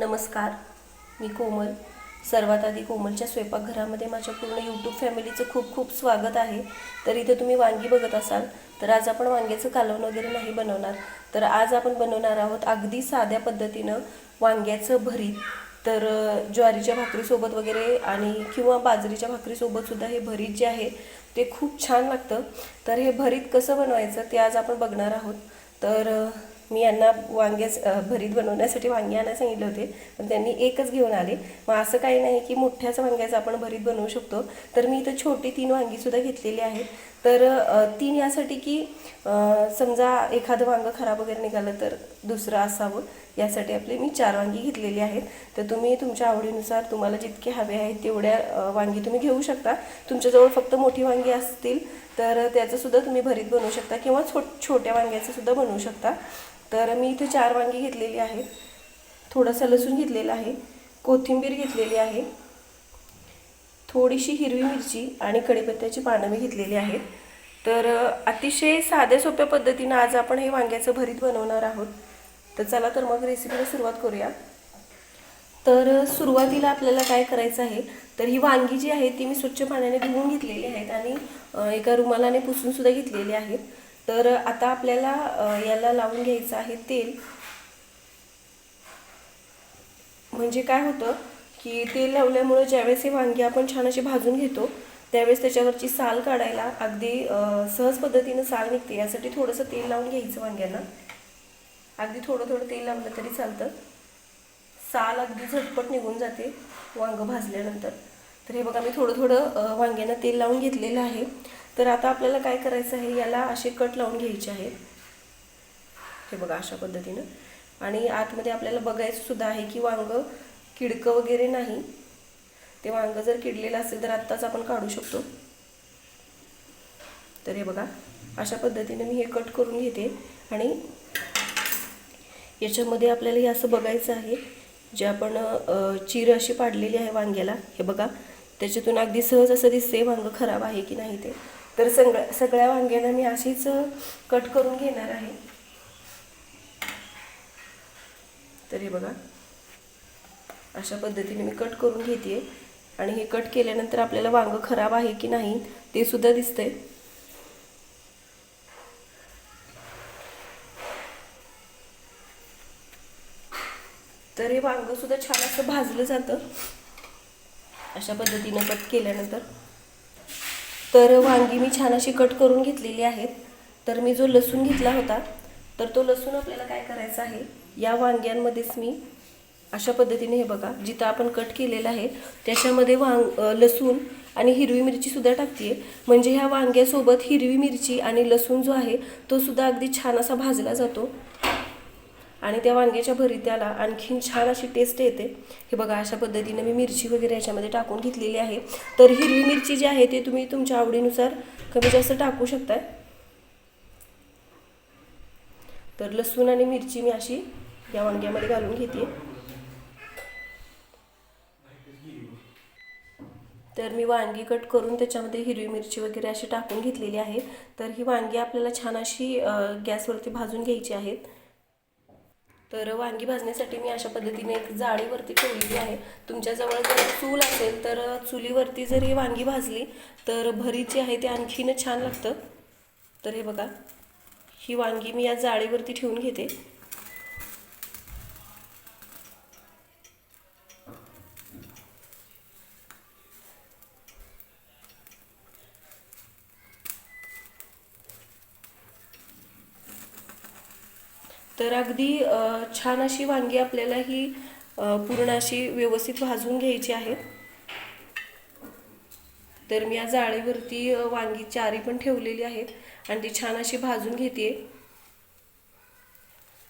नमस्कार, मी कोमल. सर्वात आधी कोमलच्या स्वयंपाकघरामध्ये माझ्या पूर्ण यूट्यूब फॅमिलीचं खूप खूप स्वागत आहे. तर इथे तुम्ही वांगी बघत असाल, तर आज आपण वांग्याचं कालवण वगैरे नाही बनवणार. तर आज आपण बनवणार आहोत अगदी साध्या पद्धतीनं वांग्याचं भरीत. तर ज्वारीच्या भाकरीसोबत वगैरे आणि किंवा बाजरीच्या भाकरीसोबतसुद्धा हे भरीत जे आहे ते खूप छान लागतं. तर हे भरीत कसं बनवायचं ते आज आपण बघणार आहोत. तर मी यांना भरीत बनवण्यासाठी वांगी आणायला सांगितले होते, पण त्यांनी एकच घेऊन आले. मग असं काही नाही की मोठ्याच वांग्याचं आपण भरीत बनवू शकतो. तर मी इथं छोटी 3 वांगीसुद्धा घेतलेली आहेत. तर 3 यासाठी की समजा एखादं वांगं खराब वगैरे निघालं तर दुसरं असावं, यासाठी आपले मी 4 वांगी घेतलेली आहेत. तर तुम्ही तुमच्या आवडीनुसार तुम्हाला जितके हवे आहेत तेवढ्या वांगी तुम्ही घेऊ शकता. तुमच्याजवळ फक्त मोठी वांगी असतील तर त्याचंसुद्धा तुम्ही भरीत बनवू शकता किंवा छोट्या वांग्याचंसुद्धा बनवू शकता. तर मी इथे 4 वांगी घेतलेली आहेत. थोडासा लसूण घेतलेला आहे, कोथिंबीर घेतलेली आहे, थोडीशी हिरवी मिरची आणि कढीपत्त्याची पानं मी घेतलेली आहेत. तर अतिशय साध्या सोप्या पद्धतीनं आज आपण हे वांग्याचं भरीत बनवणार आहोत. तर चला तर मग रेसिपीला सुरुवात करूया. तर सुरुवातीला आपल्याला काय करायचं आहे, तर ही वांगी जी आहे ती मी स्वच्छ पाण्याने धुवून घेतलेली आहेत आणि एका रुमालाने पुसूनसुद्धा घेतलेली आहेत. तर आता आपल्याला याला लावून घ्यायचं आहे तेल. म्हणजे काय होतं की तेल लावल्यामुळे ज्यावेळेस हे वांगी आपण छान अशी भाजून घेतो त्यावेळेस त्याच्यावरची साल काढायला अगदी सहज पद्धतीनं साल निघते. यासाठी थोडंसं तेल लावून घ्यायचं वांग्यांना. अगदी थोडं थोडं तेल लावलं तरी चालतं. साल अगदी झटपट निघून जाते वांगं भाजल्यानंतर. तर हे बघा, मी थोडं थोडं वांग्यांना तेल लावून घेतलेलं आहे. तर आता आपल्याला काय करायचं आहे, याला असे कट लावून घ्यायचे आहेत. हे बघा अशा पद्धतीनं. आणि आतमध्ये आपल्याला बघायचं सुद्धा आहे की वांगं किडकं वगैरे नाही. ते वांगं जर किडलेलं असेल तर आत्ताच आपण काढू शकतो. तर हे बघा अशा पद्धतीने मी हे कट करून घेते. आणि याच्यामध्ये आपल्याला हे असं बघायचं आहे, जे आपण चीर अशी पाडलेली आहे वांग्याला, हे बघा त्याच्यातून अगदी सहज असं दिसते वांगं खराब आहे की नाही ते. तर सगळ्या वांग्यांना मी अशीच कट करून घेणार आहे. तर हे बघा अशा पद्धतीने मी कट करून घेते. आणि हे कट केल्यानंतर आपल्याला वांगं खराब आहे की नाही ते सुद्धा दिसतंय. तर हे वांगं सुद्धा छान असं भाजलं जातं अशा पद्धतीनं कट केल्यानंतर. तर वांगी मी छान अशी कट करून घेतलेली आहेत. तर मी जो लसूण घेतला होता तर तो लसूण आपल्याला काय करायचा आहे, या वांग्यांमध्येच मी अशा पद्धतीने हे बघा जिथं आपण कट केलेलं आहे त्याच्यामध्ये लसूण आणि हिरवी मिरची सुद्धा टाकते. म्हणजे ह्या वांग्यासोबत हिरवी मिरची आणि लसूण जो आहे तो सुद्धा अगदी छान असा भाजला जातो आणि त्या वांग्याच्या भरीत्याला आणखीन छान अशी टेस्ट येते. हे बघा अशा पद्धतीने मी मिरची वगैरे याच्यामध्ये टाकून घेतलेली आहे. तर हिरवी मिरची जी आहे ते तुम्ही तुमच्या आवडीनुसार कमी जास्त टाकू शकताय. तर लसूण आणि मिरची मी अशी या वांग्यामध्ये घालून घेते. तर मी वांगी कट करून त्याच्यामध्ये हिरवी मिरची वगैरे अशी टाकून घेतलेली आहे. तर ही वांगी आपल्याला छान अशी गॅसवरती भाजून घ्यायची आहेत. तर वांगी भाजण्यासाठी मी अशा पद्धतीने एक जाळीवरती ठेवलेली आहे. तुमच्याजवळ जर चूल असेल तर चुलीवरती जर ही वांगी भाजली तर भरीत जे आहे ते आणखीनच छान लागतं. तर हे बघा ही वांगी मी या जाळीवरती ठेवून घेते. तर अगदी छान अशी वांगी आपल्याला ही पूर्ण अशी व्यवस्थित भाजून घ्यायची आहेत. तर मी या जाळीवरती वांगी 4 पण ठेवलेली आहेत आणि ती छान अशी भाजून घेते.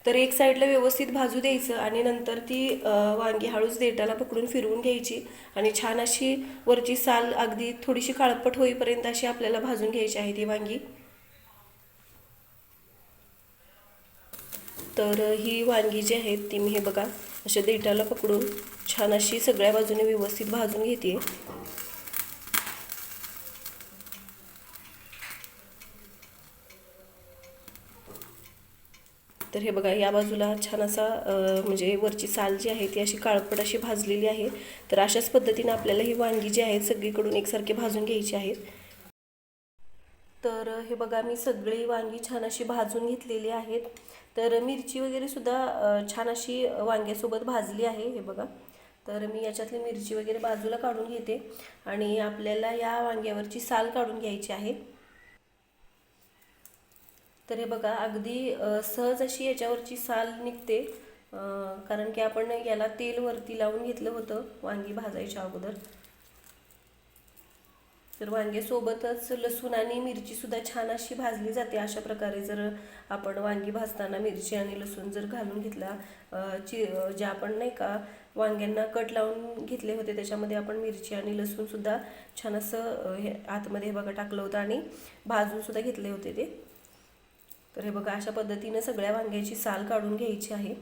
तर एक साईडला व्यवस्थित भाजू द्यायचं आणि नंतर ती वांगी हळूच देठाला पकडून फिरवून घ्यायची आणि छान अशी वरची साल अगदी थोडीशी काळपट होईपर्यंत अशी आपल्याला भाजून घ्यायची आहे ती वांगी. तर ही वांगी जी आहेत ती मी हे बघा अशा देठाला पकडून छान अशी सगळ्या बाजूने व्यवस्थित भाजून घेते. तर हे बघा, या बाजूला छान असा म्हणजे वरची साल जी आहे ती अशी काळपट अशी भाजलेली आहे. तर अशाच पद्धतीने आपल्याला ही वांगी जी आहेत सगळीकडून एकसारखे भाजून घ्यायची आहेत. तर हे बघा, मी सगळी वांगी छान अशी भाजून घेतलेली आहेत. तर मिरची वगैरे सुद्धा छान अशी वांग्यासोबत भाजली आहे. हे बघा, तर मी याच्यातली मिरची वगैरे बाजूला काढून घेते आणि आपल्याला या वांग्यावरची साल काढून घ्यायची आहे. तर हे बघा, अगदी सहज अशी याच्यावरची साल निघते, कारण की आपण याला तेल वरती लावून घेतलं होतं वांगी भाजायच्या अगोदर. तर वांग्यासोबतच लसूण आणि मिरचीसुद्धा छान अशी भाजली जाते. अशा प्रकारे जर आपण वांगी भाजताना मिरची आणि लसूण जर घालून घेतला, जे आपण नाही का वांग्यांना कट लावून घेतले होते त्याच्यामध्ये आपण मिरची आणि लसूणसुद्धा छान असं हे आतमध्ये बघा टाकलं होतं आणि भाजूनसुद्धा घेतले होते ते. तर हे बघा, अशा पद्धतीनं सगळ्या वांग्याची साल काढून घ्यायची आहे.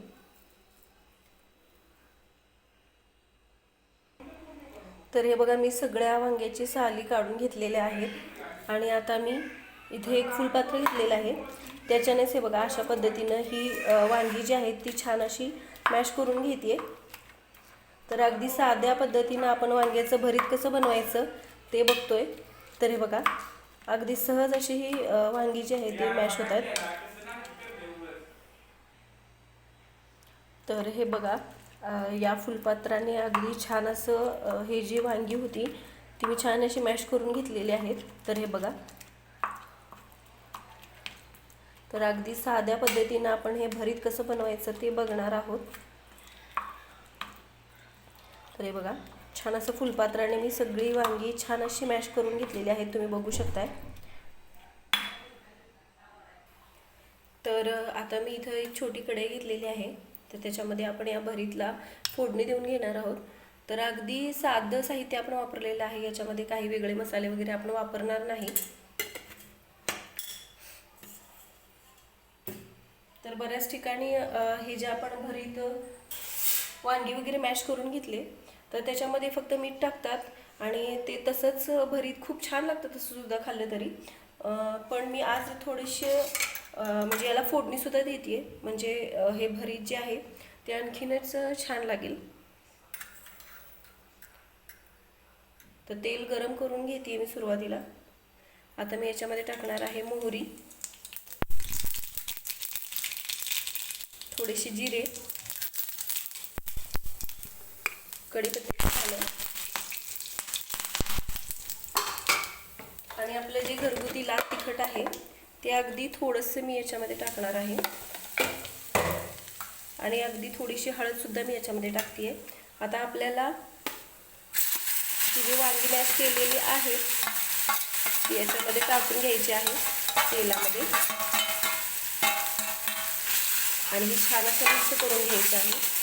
तर हे बघा, मी सगळ्या वांग्याची साली काढून घेतलेल्या आहेत आणि आता मी इथे एक फुलपात्र घेतलेलं आहे. त्याच्यानेच हे बघा, अशा पद्धतीनं ही वांगी जी आहेत ती छान अशी मॅश करून घेते. तर अगदी साध्या पद्धतीनं आपण वांग्याचं भरीत कसं बनवायचं ते बघतोय. तर हे बघा, अगदी सहज अशी ही वांगी जी आहे ती मॅश होत आहेत. तर हे बघा, या फुलपात्राने अगदी छान असं हे जी वांगी होती ती मी छान अशी मॅश करून घेतलेली आहेत. तर हे बघा, तर अगदी साध्या पद्धतीनं आपण हे भरीत कसं बनवायचं ते बघणार आहोत. तर हे बघा, छान असं फुलपात्राने मी सगळी वांगी छान अशी मॅश करून घेतलेली आहेत, तुम्ही बघू शकताय. तर आता मी इथं एक छोटी कढई घेतलेली आहे. तर त्याच्यामध्ये आपण या भरीतला फोडणी देऊन घेणार आहोत. तर अगदी साधं साहित्य आपण वापरलेलं आहे, याच्यामध्ये काही वेगळे मसाले वगैरे आपण वापरणार नाही. तर बऱ्याच ठिकाणी हे जे आपण भरीत वांगी वगैरे मॅश करून घेतले तर त्याच्यामध्ये फक्त मीठ टाकतात आणि ते तसंच भरीत खूप छान लागतं, तसं सुद्धा खाल्लं तरी. पण मी आज थोडेसे म्हणजे याला फोडणीसुद्धा देते, म्हणजे हे भरीत जे आहे ते आणखीनच छान लागेल. तर तेल गरम करून घेते मी सुरुवातीला. आता मी याच्यामध्ये टाकणार आहे मोहरी, थोडेसे जिरे, कढीपत्ता आणि आपलं जे घरगुती लाल तिखट आहे ते अगदी थोडंसं मी याच्यामध्ये टाकणार आहे आणि अगदी थोडीशी हळदसुद्धा मी याच्यामध्ये टाकते. आता आपल्याला ही जी वांगी मॅश केलेली आहे ती याच्यामध्ये टाकून घ्यायची आहे तेलामध्ये आणि ही छान असं मिक्स करून घ्यायचं आहे.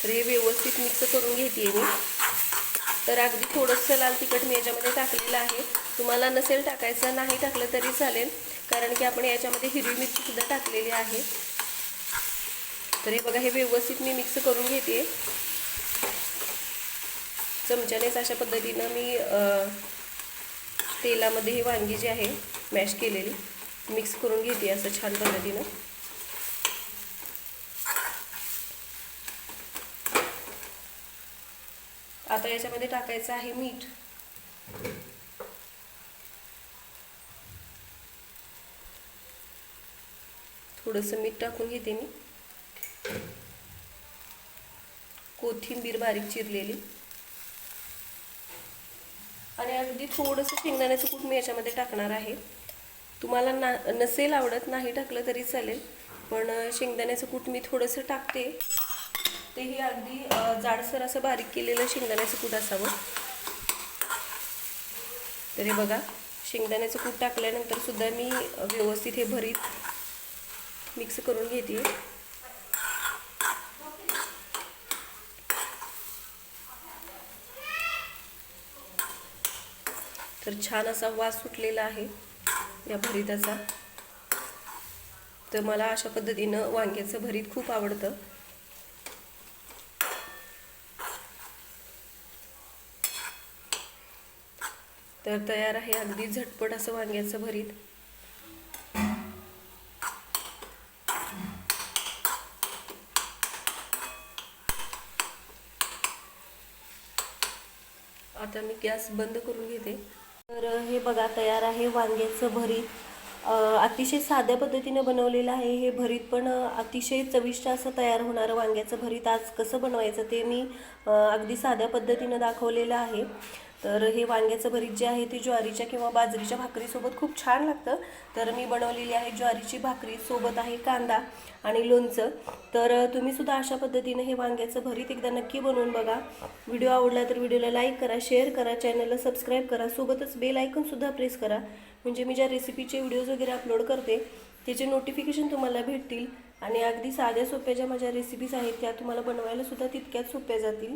तर हे व्यवस्थित मिक्स करून घेते मी. तर अगदी थोडंसं लाल तिखट मी याच्यामध्ये टाकलेलं आहे. तुम्हाला नसेल टाकायचं, नाही टाकलं तरी चालेल, कारण की आपण याच्यामध्ये हिरवी मिरचीसुद्धा टाकलेली आहे. तर हे बघा, हे व्यवस्थित मी मिक्स करून घेते. चमच्यानेच अशा पद्धतीनं मी तेलामध्ये ही वांगी जी आहे मॅश केलेली मिक्स करून घेते असं छान पद्धतीनं. आता याच्यामध्ये टाकायचं आहे मीठ. थोडंसं मीठ टाकून घेते मी. कोथिंबीर बारीक चिरलेली आणि अगदी थोडंसं शेंगदाण्याचं कूट मी याच्यामध्ये टाकणार आहे. तुम्हाला नसेल आवडत, नाही टाकलं तरी चालेल, पण शेंगदाण्याचं कूट मी थोडंसं टाकते. तेही अगदी जाडसर असं बारीक केलेलं शेंगदाण्याचं कूट असावं. तर हे बघा, शेंगदाण्याचं कूट टाकल्यानंतर सुद्धा मी व्यवस्थित हे भरीत मिक्स करून घेते. तर छान असा वास सुटलेला आहे. या भरीताचा. तर मला अशा पद्धतीनं वांग्याचं भरीत खूप आवडतं. तर तयार आहे अगदी झटपट असं वांग्याचं भरीत. आता मी गॅस बंद करून घेते. तर हे बघा तयार आहे वांग्याचं भरीत. अतिशय साध्या पद्धतीने बनवलेलं आहे हे भरीत, पण अतिशय चविष्ट असं तयार होणारं वांग्याचं भरीत आज कसं बनवायचं ते मी अगदी साध्या पद्धतीनं दाखवलेलं आहे. तर हे वांग्याचं भरीत जे आहे ते ज्वारीच्या किंवा बाजरीच्या भाकरीसोबत खूप छान लागतं. तर मी बनवलेली आहे ज्वारीची भाकरी, सोबत आहे कांदा आणि लोणचं. तर तुम्ही सुद्धा अशा पद्धतीने हे वांग्याचं भरीत एकदा नक्की बनवून बघा. व्हिडिओ आवडला तर व्हिडिओला लाईक करा, शेअर करा, चॅनलला सबस्क्राईब करा, सोबतच बेल आयकॉनसुद्धा प्रेस करा. म्हणजे मी ज्या रेसिपीचे व्हिडिओज वगैरे अपलोड करते त्याचे नोटिफिकेशन तुम्हाला भेटतील. आणि अगदी साध्या सोप्या ज्या माझ्या रेसिपीज आहेत त्या तुम्हाला बनवायला सुद्धा तितक्याच सोप्या जातील.